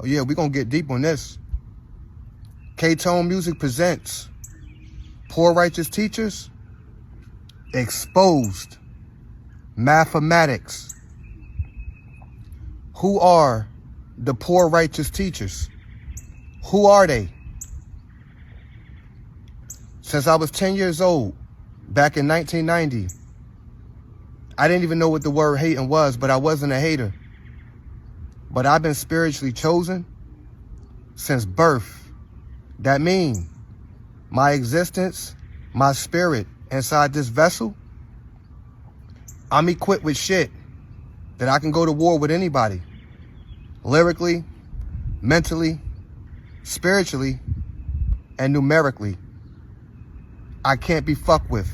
Oh yeah, we're gonna get deep on this. K-Tone Music presents Poor Righteous Teachers Exposed. Mathematics. Who are the poor righteous teachers? Who are they? Since I was 10 years old, back in 1990, I didn't even know what the word hating was, but I wasn't a hater. But I've been spiritually chosen since birth. That means my existence, my spirit inside this vessel, I'm equipped with shit that I can go to war with anybody. Lyrically, mentally, spiritually, and numerically. I can't be fucked with.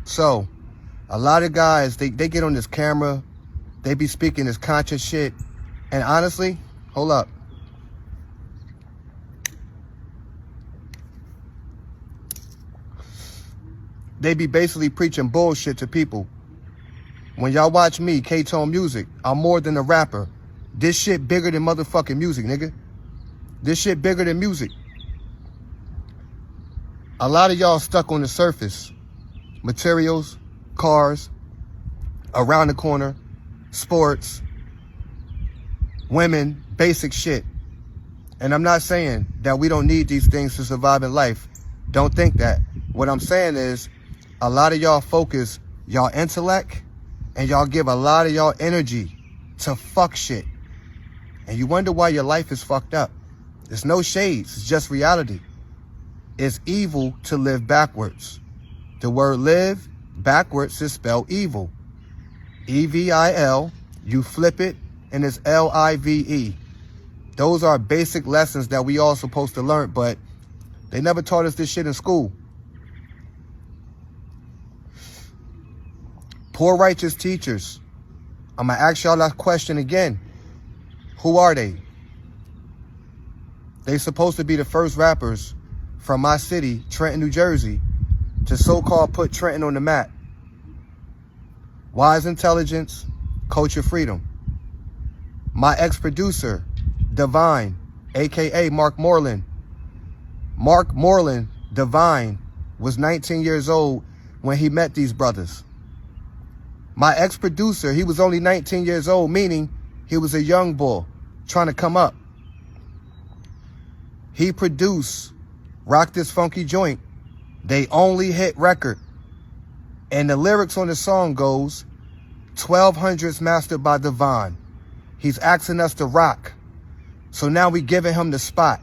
So, a lot of guys, they get on this camera, they be speaking this conscious shit, and honestly, hold up. They be basically preaching bullshit to people. When y'all watch me, K-Tone Music, I'm more than a rapper. This shit bigger than motherfucking music, nigga. This shit bigger than music. A lot of y'all stuck on the surface. Materials, cars, around the corner, sports, women, basic shit. And I'm not saying that we don't need these things to survive in life. Don't think that. What I'm saying is, a lot of y'all focus y'all intellect and y'all give a lot of y'all energy to fuck shit. And you wonder why your life is fucked up. There's no shades, it's just reality. It's evil to live backwards. The word live backwards is spelled evil. E-V-I-L, you flip it, and it's L-I-V-E. Those are basic lessons that we all supposed to learn, but they never taught us this shit in school. Poor righteous teachers. I'm gonna ask y'all that question again. Who are they? They supposed to be the first rappers from my city, Trenton, New Jersey, to so-called put Trenton on the map. Wise intelligence, culture freedom. My ex-producer, Divine, aka Mark Moreland. Mark Moreland, Divine, was 19 years old when he met these brothers. My ex-producer, he was only 19 years old, meaning he was a young boy trying to come up. He produced Rock This Funky Joint, they only hit record. And the lyrics on the song goes, 1200s mastered by Divine. He's asking us to rock. So now we giving him the spot.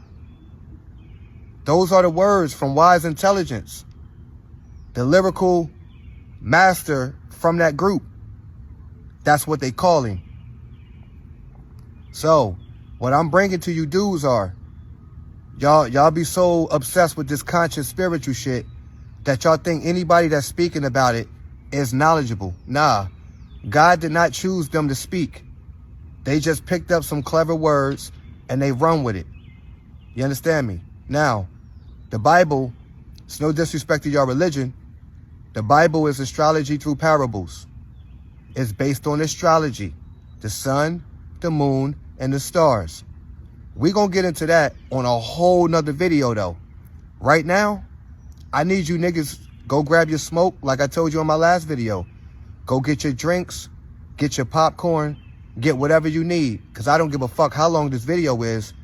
Those are the words from Wise Intelligence, the lyrical master from that group. That's what they call him. So, what I'm bringing to you dudes are, y'all be so obsessed with this conscious spiritual shit that y'all think anybody that's speaking about it is knowledgeable. Nah, God did not choose them to speak. They just picked up some clever words and they run with it. You understand me? Now, the Bible, it's no disrespect to your religion. The Bible is astrology through parables. It's based on astrology, the sun, the moon, and the stars. We're going to get into that on a whole nother video though. Right now, I need you niggas, go grab your smoke like I told you in my last video. Go get your drinks, get your popcorn, get whatever you need, because I don't give a fuck how long this video is.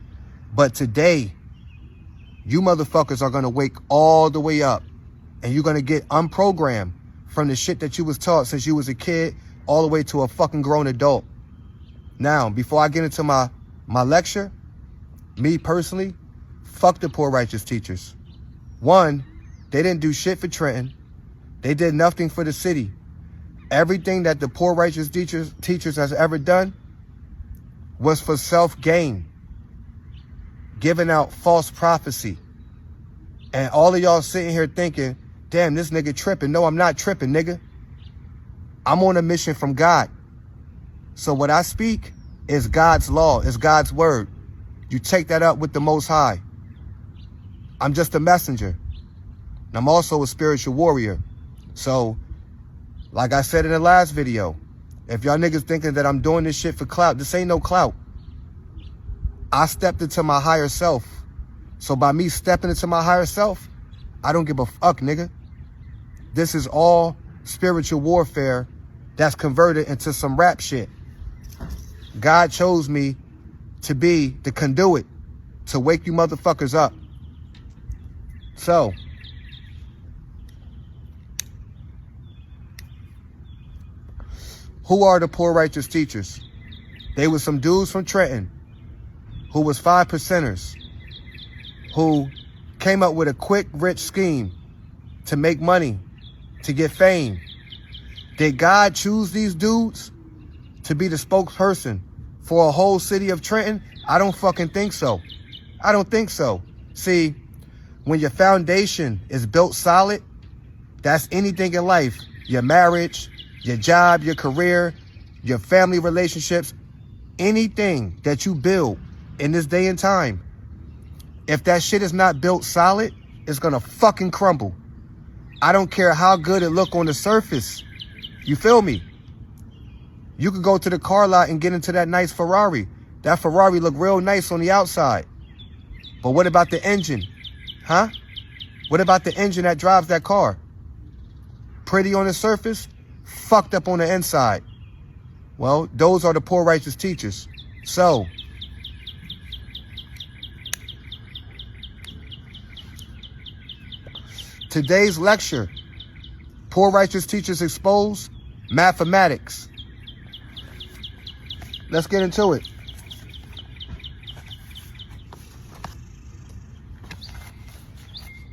But today, you motherfuckers are going to wake all the way up and you're going to get unprogrammed from the shit that you was taught since you was a kid all the way to a fucking grown adult. Now, before I get into my lecture, me personally, fuck the poor righteous teachers. One, they didn't do shit for Trenton. They did nothing for the city. Everything that the poor righteous teachers has ever done was for self-gain, giving out false prophecy. And all of y'all sitting here thinking, damn, this nigga tripping. No, I'm not tripping, nigga. I'm on a mission from God. So what I speak is God's law, is God's word. You take that up with the Most High. I'm just a messenger. And I'm also a spiritual warrior. So, like I said in the last video, if y'all niggas thinking that I'm doing this shit for clout, this ain't no clout. I stepped into my higher self. So by me stepping into my higher self, I don't give a fuck, nigga. This is all spiritual warfare that's converted into some rap shit. God chose me to be the conduit to wake you motherfuckers up. So, who are the poor righteous teachers? They were some dudes from Trenton who was 5%ers who came up with a quick, rich scheme to make money, to get fame. Did God choose these dudes to be the spokesperson for a whole city of Trenton? I don't fucking think so. I don't think so. See, when your foundation is built solid, that's anything in life. Your marriage, your job, your career, your family relationships, anything that you build in this day and time, if that shit is not built solid, it's gonna fucking crumble. I don't care how good it look on the surface. You feel me? You could go to the car lot and get into that nice Ferrari. That Ferrari look real nice on the outside. But what about the engine? Huh? What about the engine that drives that car? Pretty on the surface, fucked up on the inside. Well, those are the poor righteous teachers. So, today's lecture, Poor Righteous Teachers Expose, Mathematics. Let's get into it.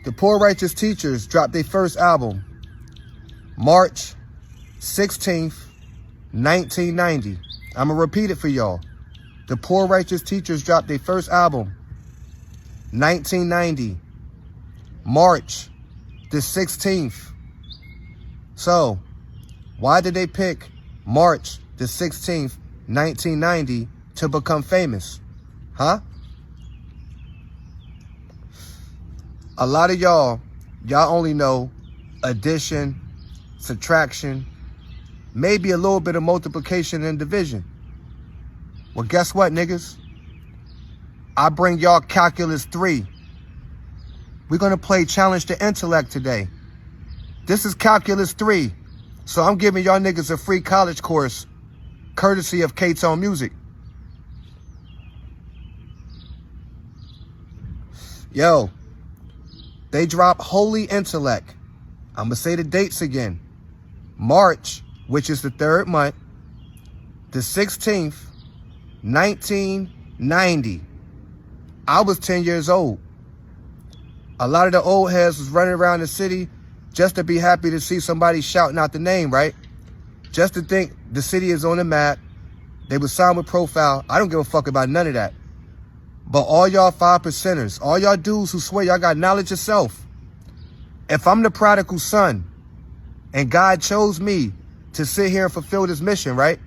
The Poor Righteous Teachers dropped their first album, March 16th, 1990. I'm going to repeat it for y'all. The Poor Righteous Teachers dropped their first album, 1990, March the 16th. So, why did they pick March the 16th, 1990 to become famous? Huh? A lot of y'all only know addition, subtraction, maybe a little bit of multiplication and division. Well, guess what, niggas? I bring y'all Calculus 3. We're going to play Challenge the Intellect today. This is Calculus 3. So I'm giving y'all niggas a free college course courtesy of K-Tone Music. Yo, they drop Holy Intellect. I'm going to say the dates again. March, which is the third month, the 16th, 1990. I was 10 years old. A lot of the old heads was running around the city just to be happy to see somebody shouting out the name, right? Just to think the city is on the map. They was signed with Profile. I don't give a fuck about none of that. But all y'all 5%ers, all y'all dudes who swear y'all got knowledge yourself, if I'm the prodigal son and God chose me to sit here and fulfill this mission, right?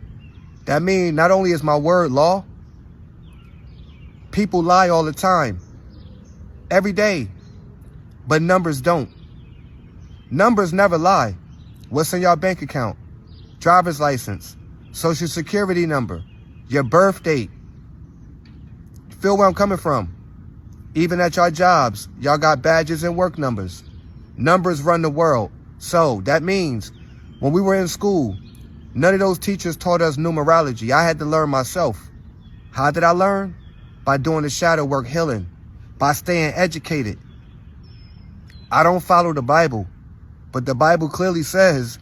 That means not only is my word law, people lie all the time, every day, but numbers don't. Numbers never lie. What's in your bank account? Driver's license, social security number, your birth date. Feel where I'm coming from? Even at your jobs, y'all got badges and work numbers. Numbers run the world. So that means when we were in school, none of those teachers taught us numerology. I had to learn myself. How did I learn? By doing the shadow work, healing, by staying educated. I don't follow the Bible, but the Bible clearly says,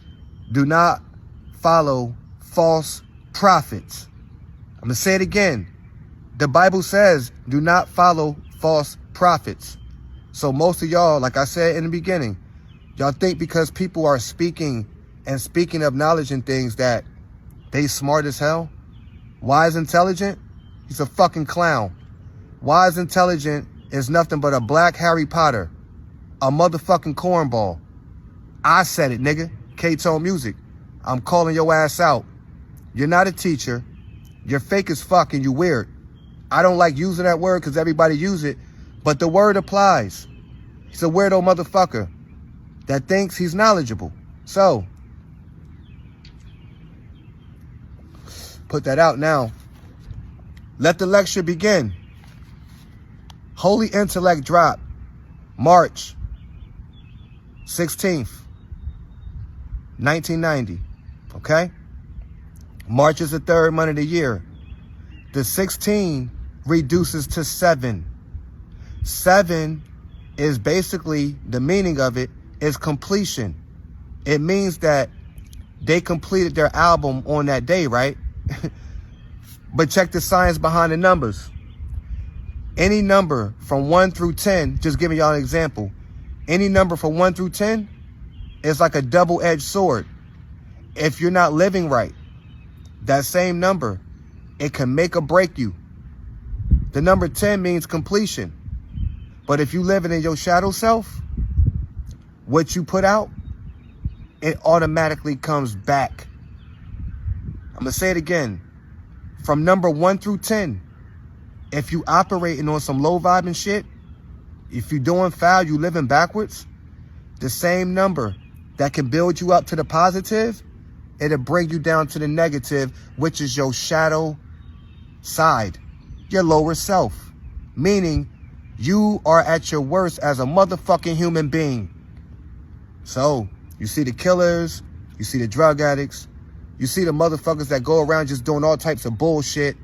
do not follow false prophets. I'm going to say it again. The Bible says, do not follow false prophets. So most of y'all, like I said in the beginning, y'all think because people are speaking and speaking of knowledge and things that they smart as hell. Wise intelligent? He's a fucking clown. Wise intelligent is nothing but a black Harry Potter. A motherfucking cornball. I said it, nigga. K-Tone Music. I'm calling your ass out. You're not a teacher. You're fake as fuck and you weird. I don't like using that word because everybody use it, but the word applies. He's a weirdo motherfucker that thinks he's knowledgeable. So, put that out now. Let the lecture begin. Holy Intellect dropped March 16th, 1990. Okay? March is the third month of the year. The 16 reduces to 7. 7 is basically, the meaning of it is completion. It means that they completed their album on that day, right? But check the science behind the numbers. Any number from 1 through 10, just giving y'all an example, any number from 1 through 10 is like a double-edged sword. If you're not living right, that same number, it can make or break you. The number 10 means completion. But if you living in your shadow self, what you put out, it automatically comes back. I'm going to say it again. From number 1 through 10, if you operating on some low vibe and shit, if you doing foul, you living backwards, the same number that can build you up to the positive, it'll bring you down to the negative, which is your shadow side, your lower self. Meaning, you are at your worst as a motherfucking human being. So, you see the killers, you see the drug addicts, you see the motherfuckers that go around just doing all types of bullshit,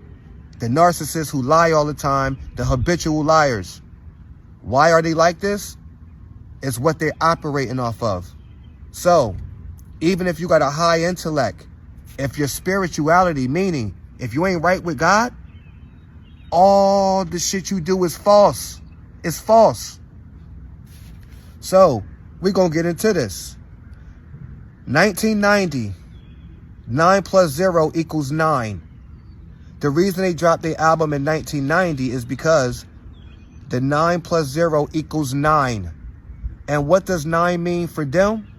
the narcissists who lie all the time, the habitual liars. Why are they like this? It's what they're operating off of. So, even if you got a high intellect, if your spirituality, meaning if you ain't right with God, all the shit you do is false. It's false. So, we're going to get into this. 1990, 9 plus 0 equals 9. The reason they dropped their album in 1990 is because the 9 plus 0 equals 9. And what does 9 mean for them?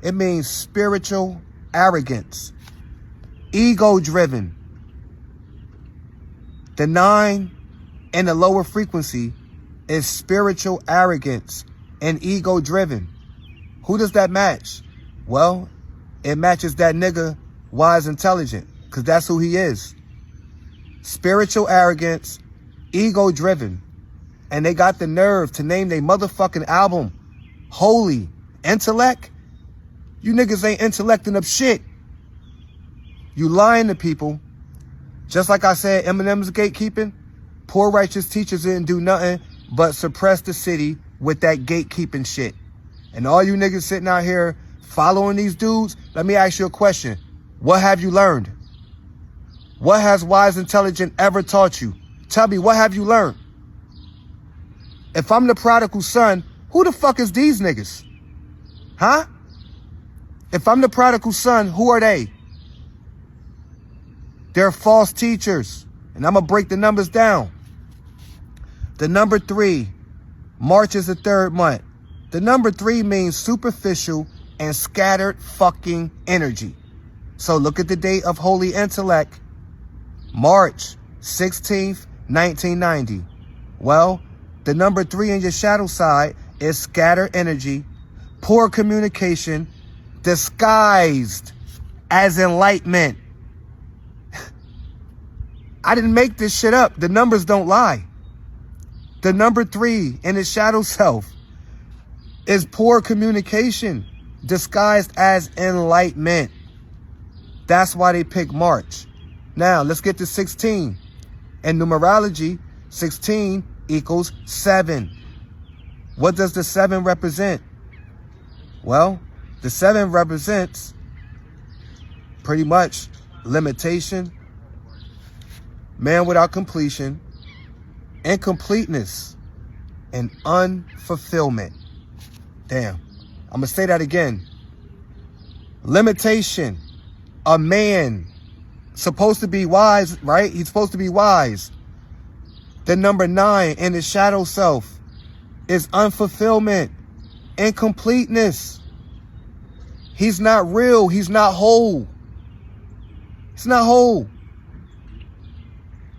It means spiritual arrogance, ego-driven. The 9 in the lower frequency is spiritual arrogance and ego-driven. Who does that match? Well, it matches that nigga Wise Intelligent, because that's who he is. Spiritual arrogance, ego-driven. And they got the nerve to name their motherfucking album Holy Intellect. You niggas ain't intellecting up shit. You lying to people. Just like I said, Eminem's gatekeeping. Poor righteous teachers didn't do nothing but suppress the city with that gatekeeping shit. And all you niggas sitting out here following these dudes, let me ask you a question. What have you learned? What has Wise Intelligent ever taught you? Tell me, what have you learned? If I'm the prodigal son, who the fuck is these niggas? Huh? If I'm the prodigal son, who are they? They're false teachers. And I'm going to break the numbers down. The number 3, March is the third month. The number 3 means superficial and scattered fucking energy. So look at the date of Holy Intellect. March 16th, 1990. Well, the number 3 in your shadow side is scattered energy, poor communication, disguised as enlightenment. I didn't make this shit up. The numbers don't lie. The number 3 in his shadow self is poor communication, disguised as enlightenment. That's why they pick March. Now, let's get to 16. In numerology, 16 equals 7. What does the 7 represent? Well, the 7 represents pretty much limitation, man without completion, incompleteness, and unfulfillment. Damn. I'm going to say that again. Limitation. A man supposed to be wise, right? He's supposed to be wise. The number 9 in his shadow self is unfulfillment, incompleteness. He's not real. He's not whole. He's not whole.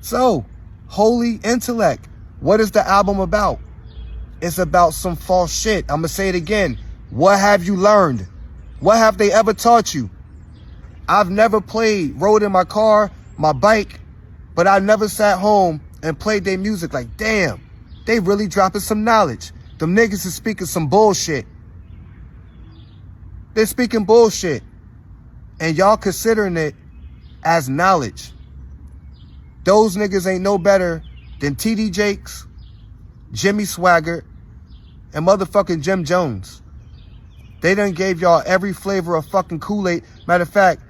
So, Holy Intellect. What is the album about? It's about some false shit. I'm going to say it again. What have you learned? What have they ever taught you? I've never rode in my car, my bike, but I never sat home and played their music like, damn, They really dropping some knowledge. Them niggas is speaking some bullshit. They're speaking bullshit. And y'all considering it as knowledge. Those niggas ain't no better than TD Jakes, Jimmy Swaggart, and motherfucking Jim Jones. They done gave y'all every flavor of fucking Kool-Aid. Matter of fact,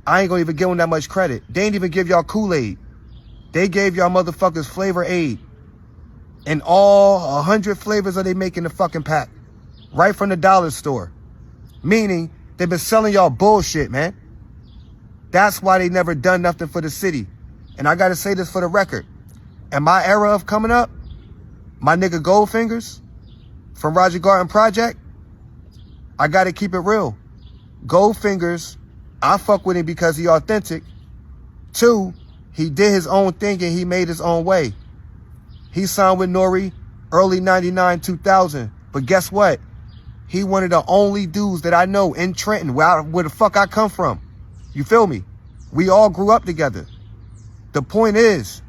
I ain't gonna even give them that much credit. They ain't even give y'all Kool-Aid. They gave y'all motherfuckers Flavor Aid. And all 100 flavors are they making the fucking pack. Right from the dollar store. Meaning, they've been selling y'all bullshit, man. That's why they never done nothing for the city. And I gotta say this for the record. In my era of coming up, my nigga Goldfingers from Roger Garden Project, I gotta keep it real. Goldfingers, I fuck with him because he authentic. 2, he did his own thing and he made his own way. He signed with Nori early 99, 2000. But guess what? He one of the only dudes that I know in Trenton, where the fuck I come from. You feel me? We all grew up together. The point is,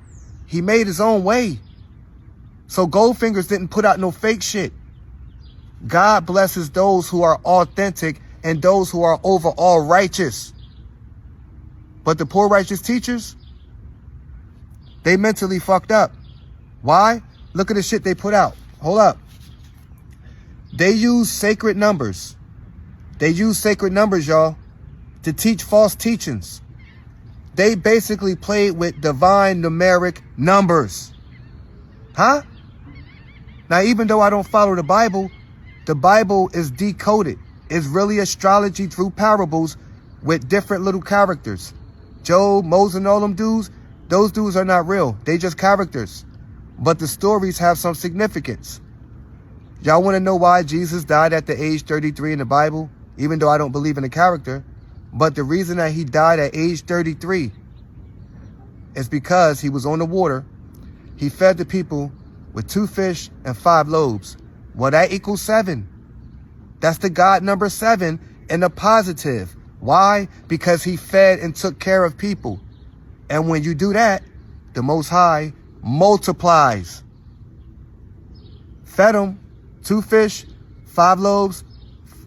he made his own way. So Goldfingers didn't put out no fake shit. God blesses those who are authentic and those who are overall righteous. But the poor righteous teachers, they mentally fucked up. Why? Look at the shit they put out. Hold up. They use sacred numbers. They use sacred numbers, y'all, to teach false teachings. They basically played with divine numeric numbers. Huh? Now, even though I don't follow the Bible is decoded. It's really astrology through parables with different little characters. Job, Moses, and all them dudes, those dudes are not real. They just characters. But the stories have some significance. Y'all want to know why Jesus died at the age 33 in the Bible? Even though I don't believe in the character. But the reason that he died at age 33 is because he was on the water. He fed the people with 2 fish and 5 loaves. Well, that equals 7. That's the God number 7 in the positive. Why? Because he fed and took care of people. And when you do that, the Most High multiplies. Fed them 2 fish, 5 loaves,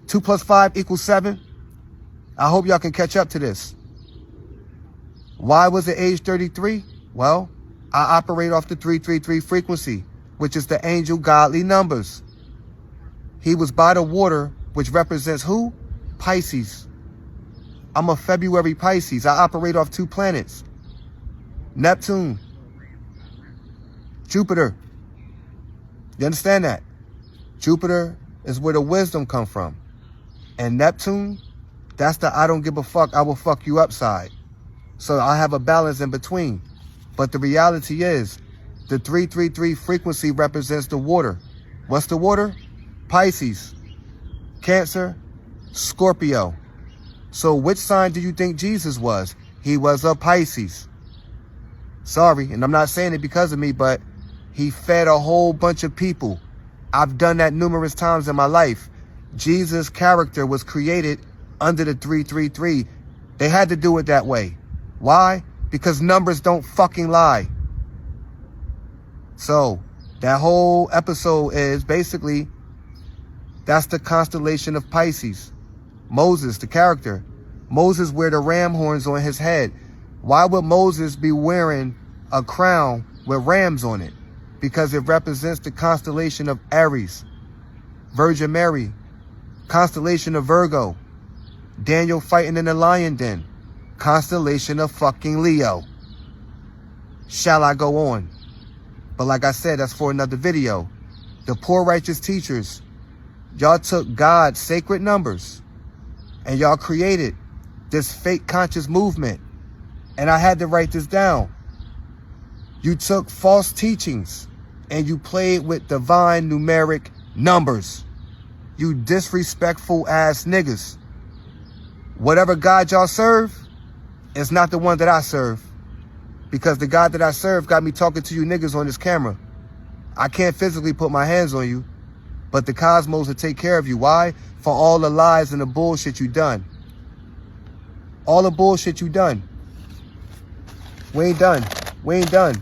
2 plus 5 equals 7. I hope y'all can catch up to this. Why was it age 33? Well, I operate off the 333 frequency, which is the angel godly numbers. He was by the water, which represents who? Pisces. I'm a February Pisces. I operate off 2 planets. Neptune. Jupiter. You understand that? Jupiter is where the wisdom come from. And Neptune, that's the I don't give a fuck, I will fuck you upside. So I have a balance in between. But the reality is, the 333 frequency represents the water. What's the water? Pisces, Cancer, Scorpio. So which sign do you think Jesus was? He was a Pisces. Sorry, and I'm not saying it because of me, but he fed a whole bunch of people. I've done that numerous times in my life. Jesus' character was created under the 333. They had to do it that way. Why? Because numbers don't fucking lie. So that whole episode is basically, that's the constellation of Pisces. Moses, the character. Moses wear the ram horns on his head. Why would Moses be wearing a crown with rams on it? Because it represents the constellation of Aries. Virgin Mary, constellation of Virgo. Daniel fighting in the lion den, constellation of fucking Leo. Shall I go on? But like I said, that's for another video. The poor righteous teachers, y'all took God's sacred numbers and y'all created this fake conscious movement. And I had to write this down. You took false teachings and you played with divine numeric numbers. You disrespectful ass niggas. Whatever God y'all serve is not the one that I serve. Because the God that I serve got me talking to you niggas on this camera. I can't physically put my hands on you, but the cosmos will take care of you. Why? For all the lies and the bullshit you done. All the bullshit you done. We ain't done. We ain't done.